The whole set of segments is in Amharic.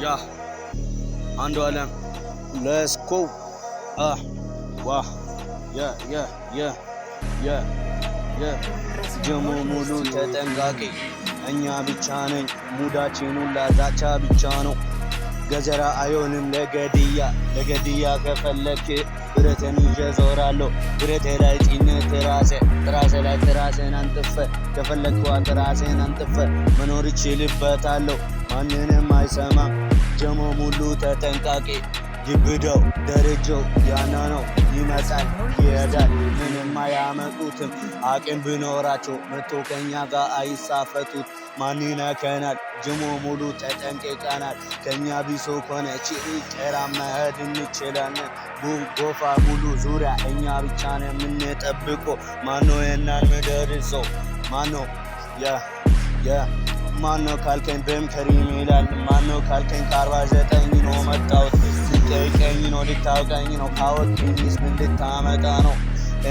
Yeah, አንዱ ዓለም let's go ዋ ጀሞ ሙሉ ተጠንቃቂ እኛ ብቻ ነን ሙዳችን ሁላ ዛቻ ብቻ ነው ገጀራ አይሆንም ለገድያ ከፈለክ ብረትን ይዤ ዞራለሁ ብረቴ ላይ ጭነት ትራሴ ላይ ትራሴን አንጥፈ ከፈለክዋ ትራሴን አንጥፈ መኖር ይችልበታለሁ ማንንም አይሰማም ጀሞ ሙሉ ተጠንቃቂ ግብደው ደረጃው ያና ነው ይመጣል ይሄዳል ምንም አያመጡትም አቅም ቢኖራቸው መጥቶ ከኛ ጋር አይሳፈቱት ማን ይነከናል ጀሞ ሙሉ ተጠንቅቀናል ከኛ ቢሶ ኮነች ቄራ መሄድ እንችላለን ጎፋ ሙሉ ዙሪያ እኛ ብቻ ነን የምንጠብቀው ማነው የናን ምደርሰው ማነው ማነው ካልከኝ በምከሪም ይላል ማነው ካልከኝ ከ49 ነው መጣሁት ልትጠይቀኝ ነው ልታውቀኝ ነው ካወቅኝስ ምን ልታመጣ ነው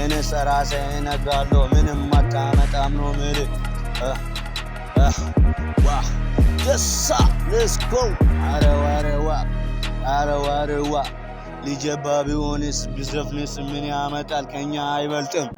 እኔስ ራሴ እነግራለሁ ምንም አታመጣም ነው ምልህ ደሳ let's go አረዋ ልጀባ ቢሆንስ ቢዘፍንስ ምን ያመጣል ከኛ አይበልጥም